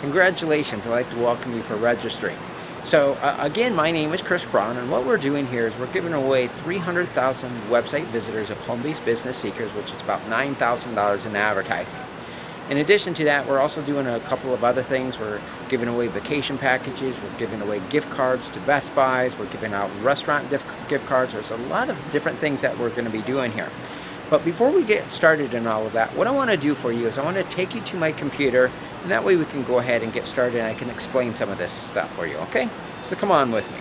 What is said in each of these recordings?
Congratulations, I'd like to welcome you for registering. So again, my name is Chris Braun, and what we're doing here is we're giving away 300,000 website visitors of home-based business seekers, which is about $9,000 in advertising. In addition to that, we're also doing a couple of other things. We're giving away vacation packages, we're giving away gift cards to Best Buys, we're giving out restaurant gift cards. There's a lot of different things that we're going to be doing here. But before we get started in all of that, what I want to do for you is I want to take you to my computer, and that way we can go ahead and get started and I can explain some of this stuff for you, okay? So come on with me.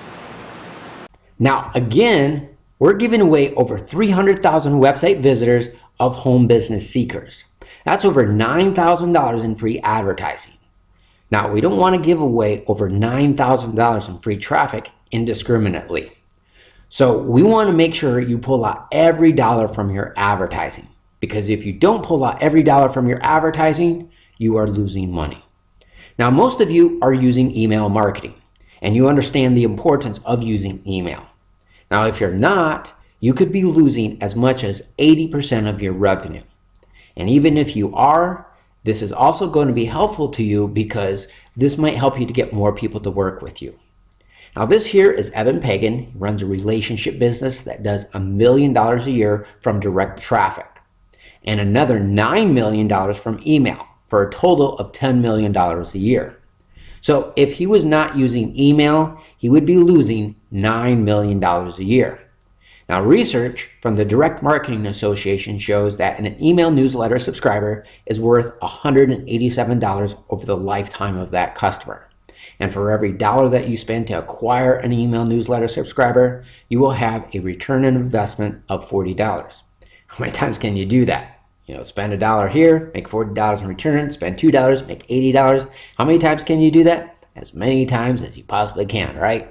Now, again, we're giving away over 300,000 website visitors of home business seekers. That's over $9,000 in free advertising. Now, we don't want to give away over $9,000 in free traffic indiscriminately. So we want to make sure you pull out every dollar from your advertising, because if you don't pull out every dollar from your advertising, you are losing money. Now, most of you are using email marketing, and you understand the importance of using email. Now, if you're not, you could be losing as much as 80% of your revenue. And even if you are, this is also going to be helpful to you because this might help you to get more people to work with you. Now, this here is Evan Pagan. He runs a relationship business that does $1 million a year from direct traffic and another $9 million from email for a total of $10 million a year. So if he was not using email, he would be losing $9 million a year. Now, research from the Direct Marketing Association shows that an email newsletter subscriber is worth $187 over the lifetime of that customer. And for every dollar that you spend to acquire an email newsletter subscriber, you will have a return on investment of $40. How many times can you do that? Spend a dollar here, make $40 in return, spend $2, make $80. How many times can you do that? As many times as you possibly can, right?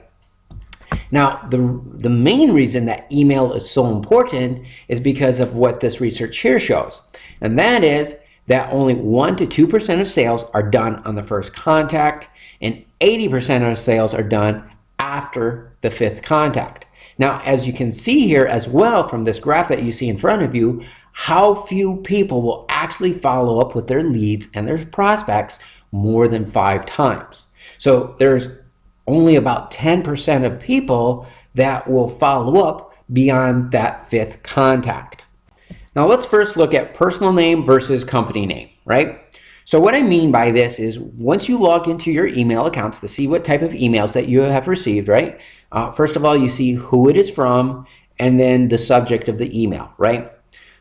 Now, the main reason that email is so important is because of what this research here shows. And that is that only 1 to 2% of sales are done on the first contact, and 80% of sales are done after the 5th contact. Now, as you can see here as well from this graph that you see in front of you, how few people will actually follow up with their leads and their prospects more than 5 times. So there's only about 10% of people that will follow up beyond that 5th contact. Now, let's first look at personal name versus company name, right? So what I mean by this is once you log into your email accounts to see what type of emails that you have received, right? First of all, you see who it is from and then the subject of the email, right?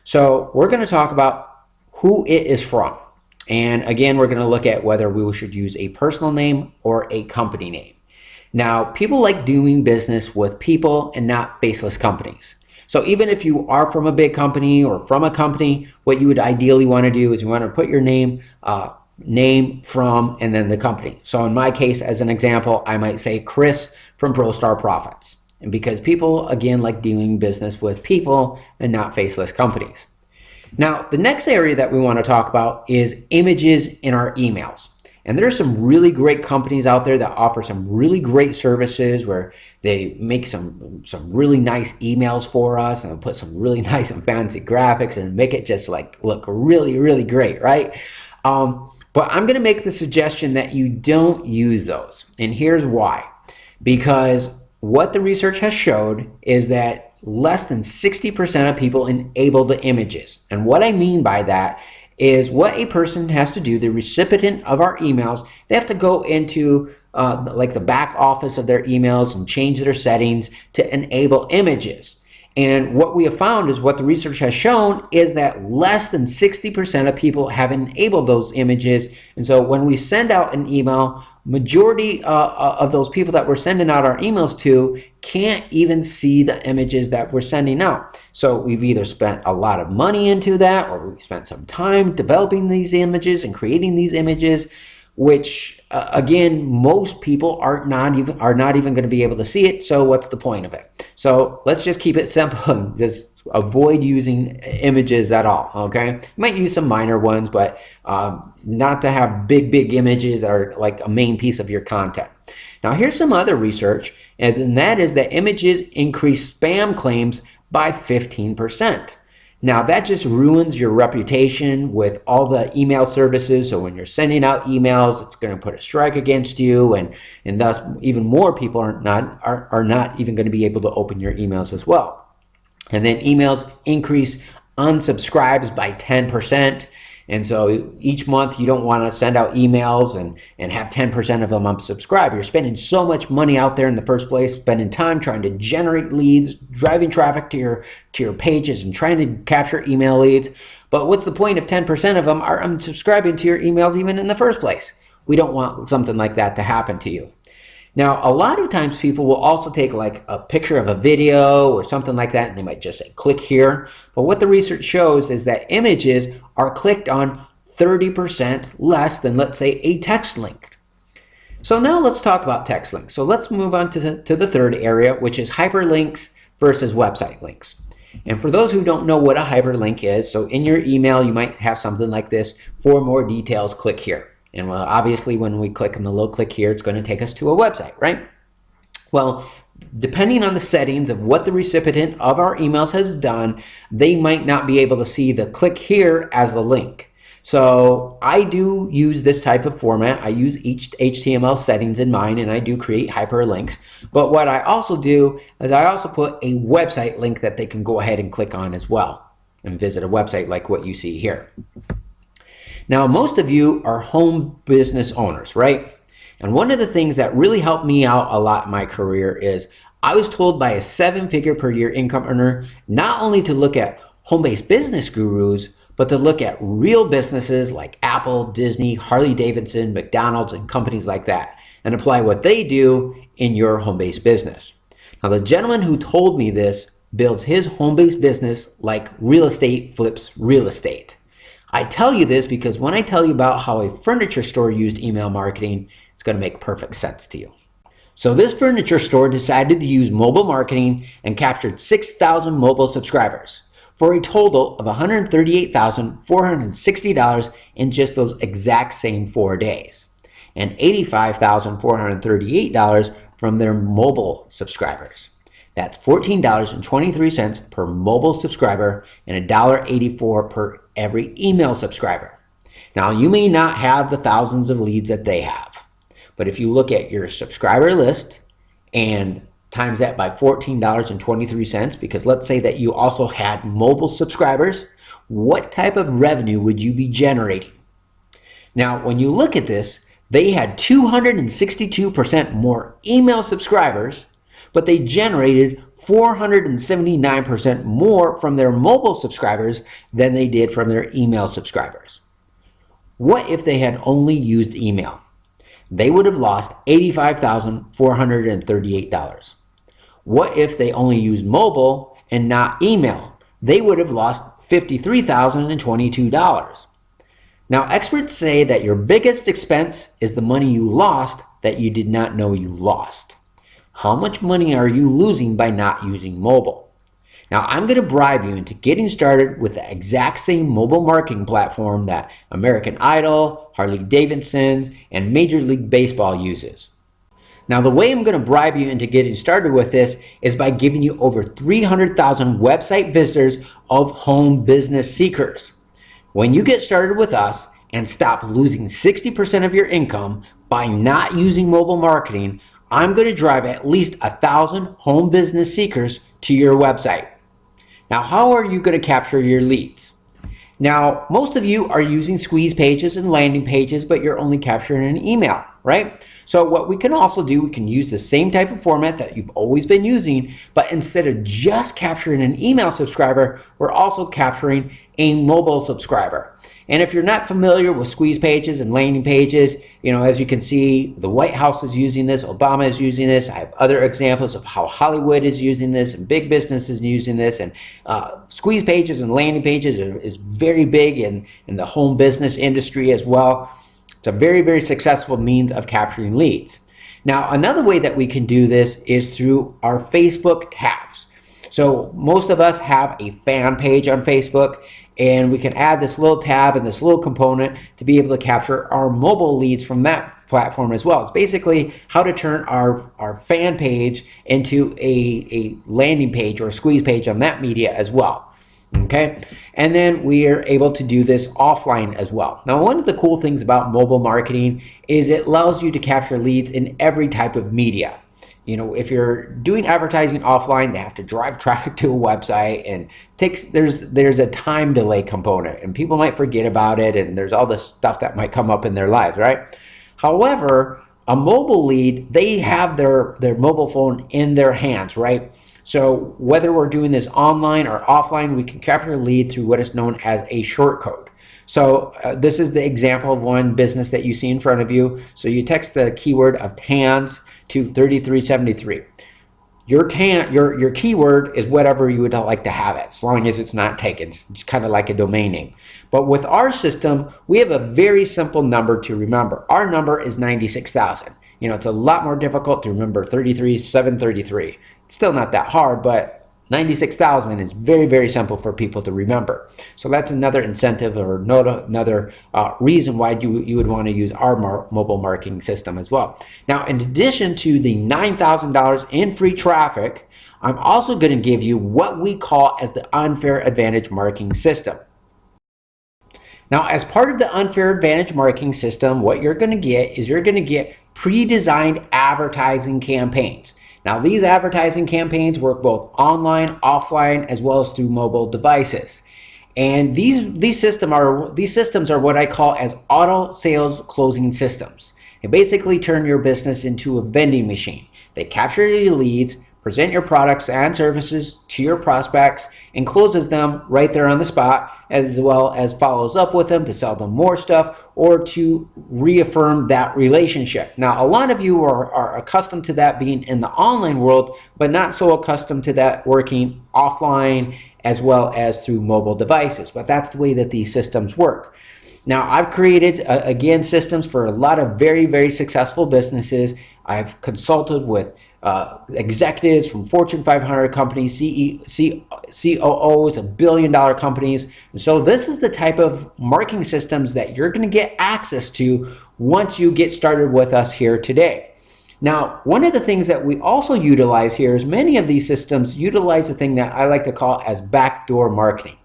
So we're going to talk about who it is from. And again, we're going to look at whether we should use a personal name or a company name. Now, people like doing business with people and not faceless companies. So even if you are from a big company or from a company, what you would ideally want to do is you want to put your name, from, and then the company. So in my case, as an example, I might say Chris from ProStar Profits. And because people, again, like doing business with people and not faceless companies. Now, the next area that we want to talk about is images in our emails. And there are some really great companies out there that offer some really great services where they make some really nice emails for us and put some really nice and fancy graphics and make it just like look really, really great, right? But I'm going to make the suggestion that you don't use those. And here's why. Because what the research has showed is that less than 60% of people enable the images. And what I mean by that is what a person has to do, the recipient of our emails, they have to go into like the back office of their emails and change their settings to enable images. And what we have found is what the research has shown is that less than 60% of people have enabled those images. And so when we send out an email, majority of those people that we're sending out our emails to can't even see the images that we're sending out. So we've either spent a lot of money into that, or we've spent some time developing these images and creating these images, which again, most people are not even going to be able to see it. So what's the point of it? So let's just keep it simple and just avoid using images at all. Okay, you might use some minor ones, but not to have big images that are like a main piece of your content. Now, here's some other research, and that is that images increase spam claims by 15%. Now that just ruins your reputation with all the email services. So when you're sending out emails, it's going to put a strike against you, and thus even more people are not even going to be able to open your emails as well. And then emails increase unsubscribes by 10%. And so each month you don't want to send out emails and have 10% of them unsubscribe. You're spending so much money out there in the first place, spending time trying to generate leads, driving traffic to your pages and trying to capture email leads. But what's the point if 10% of them are unsubscribing to your emails even in the first place? We don't want something like that to happen to you. Now, a lot of times people will also take like a picture of a video or something like that, and they might just say, click here. But what the research shows is that images are clicked on 30% less than, let's say, a text link. So now let's talk about text links. So let's move on to the third area, which is hyperlinks versus website links. And for those who don't know what a hyperlink is, so in your email, you might have something like this: for more details, click here. And well, obviously when we click on the little click here, it's going to take us to a website, right? Well, depending on the settings of what the recipient of our emails has done, they might not be able to see the click here as a link. So I do use this type of format. I use each HTML settings in mind, and I do create hyperlinks. But what I also do is I also put a website link that they can go ahead and click on as well and visit a website like what you see here. Now, most of you are home business owners, right? And one of the things that really helped me out a lot in my career is I was told by a 7-figure per year income earner not only to look at home-based business gurus, but to look at real businesses like Apple, Disney, Harley-Davidson, McDonald's, and companies like that, and apply what they do in your home-based business. Now, the gentleman who told me this builds his home-based business like real estate flips real estate. I tell you this because when I tell you about how a furniture store used email marketing, it's going to make perfect sense to you. So this furniture store decided to use mobile marketing and captured 6,000 mobile subscribers for a total of $138,460 in just those exact same 4 days, and $85,438 from their mobile subscribers. That's $14.23 per mobile subscriber and $1.84 per every email subscriber. Now, you may not have the thousands of leads that they have, but if you look at your subscriber list and times that by $14.23, because let's say that you also had mobile subscribers, what type of revenue would you be generating? Now, when you look at this, they had 262% more email subscribers, but they generated 479% more from their mobile subscribers than they did from their email subscribers. What if they had only used email? They would have lost $85,438. What if they only used mobile and not email? They would have lost $53,022. Now, experts say that your biggest expense is the money you lost that you did not know you lost. How much money are you losing by not using mobile? Now, I'm going to bribe you into getting started with the exact same mobile marketing platform that American Idol, Harley-Davidson, and Major League Baseball uses. Now, the way I'm going to bribe you into getting started with this is by giving you over 300,000 website visitors of home business seekers. When you get started with us and stop losing 60% of your income by not using mobile marketing, I'm going to drive at least 1,000 home business seekers to your website. Now, how are you going to capture your leads? Now, most of you are using squeeze pages and landing pages, but you're only capturing an email, right? So what we can also do, we can use the same type of format that you've always been using, but instead of just capturing an email subscriber, we're also capturing a mobile subscriber. And if you're not familiar with squeeze pages and landing pages, as you can see, the White House is using this, Obama is using this. I have other examples of how Hollywood is using this and big businesses using this. And squeeze pages and landing pages is very big in the home business industry as well. It's a very, very successful means of capturing leads. Now, another way that we can do this is through our Facebook tabs. So most of us have a fan page on Facebook, and we can add this little tab and this little component to be able to capture our mobile leads from that platform as well. It's basically how to turn our fan page into a landing page or a squeeze page on that media as well. Okay, and then we are able to do this offline as well. Now, one of the cool things about mobile marketing is it allows you to capture leads in every type of media. You know, if you're doing advertising offline, they have to drive traffic to a website, and there's a time delay component, and people might forget about it, and there's all this stuff that might come up in their lives, right? However, a mobile lead, they have their mobile phone in their hands, right? So whether we're doing this online or offline, we can capture a lead through what is known as a short code. So this is the example of one business that you see in front of you. So you text the keyword of TANs to 3373. Your keyword is whatever you would like to have it, as long as it's not taken. It's kind of like a domain name. But with our system, we have a very simple number to remember. Our number is 96,000. You know, it's a lot more difficult to remember 33,733. It's still not that hard, but 96,000 is very, very simple for people to remember. So that's another incentive or another reason why you would want to use our mobile marketing system as well. Now, in addition to the $9,000 in free traffic, I'm also going to give you what we call as the unfair advantage marketing system. Now, as part of the unfair advantage marketing system, what you're going to get is you're going to get pre-designed advertising campaigns. Now, these advertising campaigns work both online, offline, as well as through mobile devices. And these systems are what I call as auto sales closing systems. They basically turn your business into a vending machine. They capture your leads, present your products and services to your prospects, and closes them right there on the spot, as well as follows up with them to sell them more stuff or to reaffirm that relationship. Now, a lot of you are accustomed to that being in the online world, but not so accustomed to that working offline as well as through mobile devices. But that's the way that these systems work. Now, I've created, again, systems for a lot of very, very successful businesses. I've consulted with executives from Fortune 500 companies, COOs of billion-dollar companies. And so this is the type of marketing systems that you're going to get access to once you get started with us here today. Now, one of the things that we also utilize here is many of these systems utilize a thing that I like to call as backdoor marketing.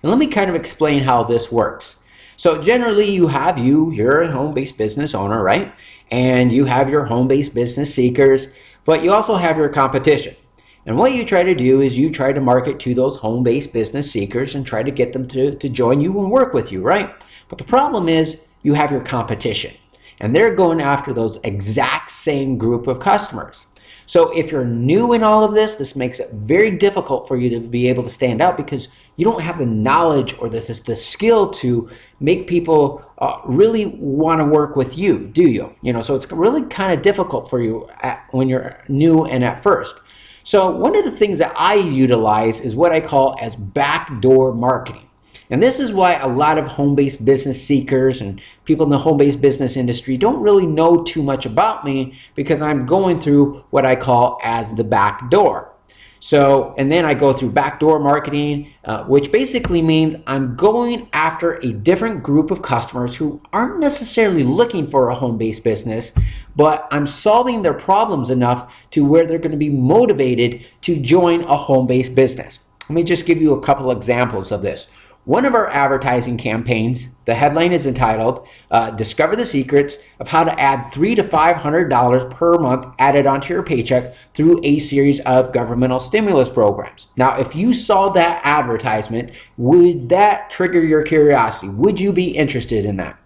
And let me kind of explain how this works. So generally you're a home-based business owner, right? And you have your home-based business seekers, but you also have your competition. And what you try to do is you try to market to those home-based business seekers and try to get them to join you and work with you, right? But the problem is you have your competition, and they're going after those exact same group of customers. So if you're new in all of this makes it very difficult for you to be able to stand out because you don't have the knowledge or the skill to make people really want to work with you, do you? You know, so it's really kind of difficult for you when you're new and at first. So one of the things that I utilize is what I call as backdoor marketing. And this is why a lot of home-based business seekers and people in the home-based business industry don't really know too much about me, because I'm going through what I call as the back door. So, and then I go through backdoor marketing, which basically means I'm going after a different group of customers who aren't necessarily looking for a home-based business, but I'm solving their problems enough to where they're going to be motivated to join a home-based business. Let me just give you a couple examples of this. One of our advertising campaigns, the headline is entitled, Discover the Secrets of How to Add $300 to $500 per month added onto your paycheck through a series of governmental stimulus programs. Now, if you saw that advertisement, would that trigger your curiosity? Would you be interested in that?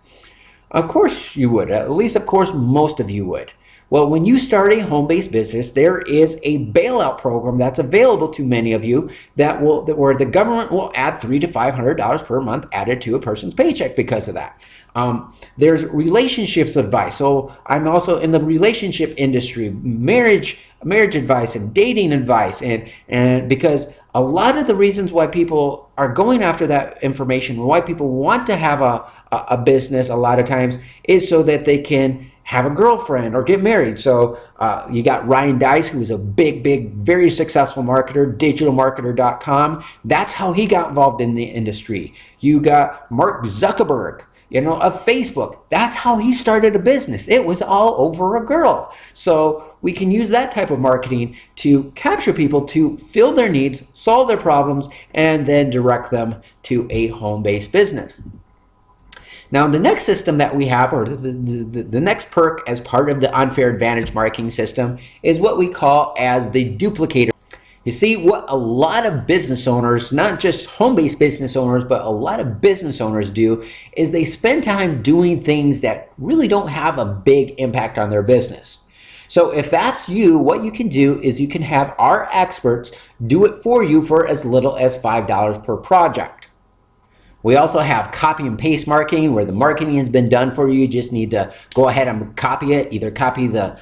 Of course you would. At least, of course, most of you would. Well, when you start a home-based business, there is a bailout program that's available to many of you where the government will add $300 to $500 per month added to a person's paycheck because of that. There's relationships advice. So I'm also in the relationship industry, marriage advice and dating advice, and because a lot of the reasons why people are going after that information, why people want to have a business a lot of times, is so that they can have a girlfriend or get married. So you got Ryan Dice, who's a big, very successful marketer, digitalmarketer.com. That's how he got involved in the industry. You got Mark Zuckerberg. of Facebook. That's how he started a business. It was all over a girl. So we can use that type of marketing to capture people, to fill their needs, solve their problems, and then direct them to a home-based business. Now, the next system that we have, or the next perk as part of the unfair advantage marketing system, is what we call as the duplicator. You see, what a lot of business owners, not just home-based business owners, but a lot of business owners do, is they spend time doing things that really don't have a big impact on their business. So if that's you, what you can do is you can have our experts do it for you for as little as $5 per project. We also have copy and paste marketing, where the marketing has been done for you. You just need to go ahead and copy it, either copy the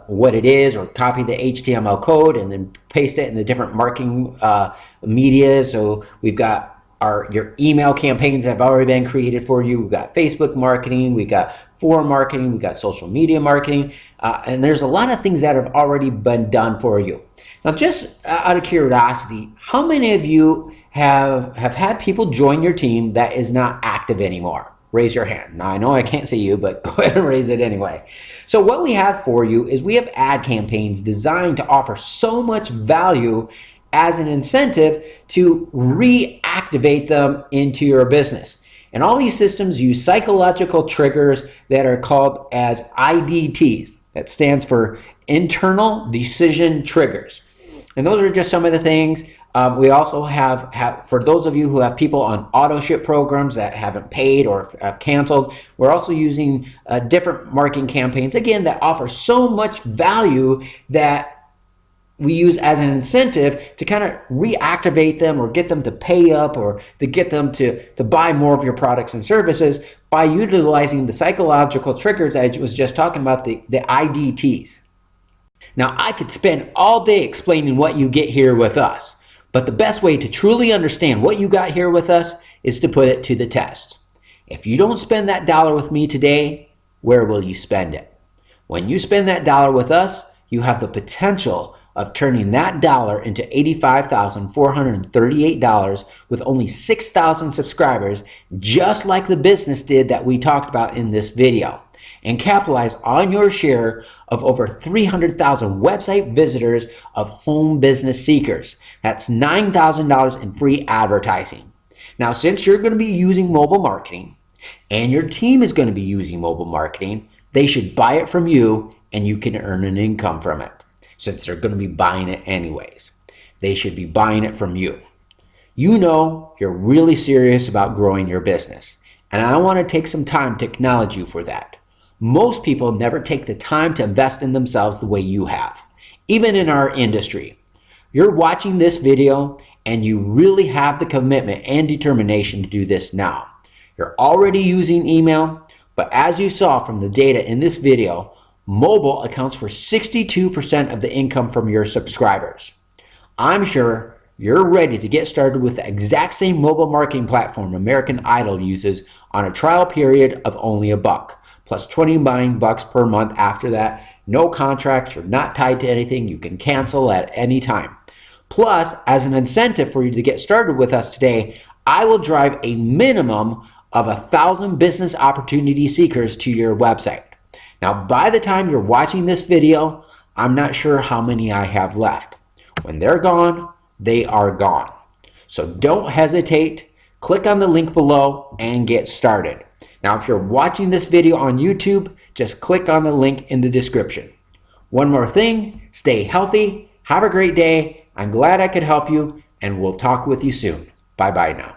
what it is, or copy the HTML code and then paste it in the different marketing media. So we've got your email campaigns have already been created for you. We've got Facebook marketing, we've got forum marketing, we've got social media marketing, and there's a lot of things that have already been done for you. Now, just out of curiosity, how many of you have had people join your team that is not active anymore? Raise your hand. Now, I know I can't see you, but go ahead and raise it anyway. So what we have for you is we have ad campaigns designed to offer so much value as an incentive to reactivate them into your business. And all these systems use psychological triggers that are called as IDTs. That stands for internal decision triggers. And those are just some of the things. We also have, for those of you who have people on auto ship programs that haven't paid or have canceled, we're also using different marketing campaigns, again, that offer so much value that we use as an incentive to kind of reactivate them or get them to pay up or to get them to buy more of your products and services by utilizing the psychological triggers I was just talking about, the IDTs. Now, I could spend all day explaining what you get here with us, but the best way to truly understand what you got here with us is to put it to the test. If you don't spend that dollar with me today, where will you spend it? When you spend that dollar with us, you have the potential of turning that dollar into $85,438 with only 6,000 subscribers, just like the business did that we talked about in this video, and capitalize on your share of over 300,000 website visitors of home business seekers. That's $9,000 in free advertising. Now, since you're going to be using mobile marketing and your team is going to be using mobile marketing, they should buy it from you and you can earn an income from it. Since they're going to be buying it anyways, they should be buying it from you. You know you're really serious about growing your business, and I want to take some time to acknowledge you for that. Most people never take the time to invest in themselves the way you have, even in our industry. You're watching this video and you really have the commitment and determination to do this now. You're already using email, but as you saw from the data in this video, mobile accounts for 62% of the income from your subscribers. I'm sure you're ready to get started with the exact same mobile marketing platform American Idol uses on a trial period of only $1, plus $29 per month after that. No contracts, you're not tied to anything, you can cancel at any time. Plus, as an incentive for you to get started with us today, I will drive a minimum of 1,000 business opportunity seekers to your website. Now, by the time you're watching this video, I'm not sure how many I have left. When they're gone, they are gone. So don't hesitate. Click on the link below and get started. Now, if you're watching this video on YouTube, just click on the link in the description. One more thing, stay healthy, have a great day. I'm glad I could help you, and we'll talk with you soon. Bye-bye now.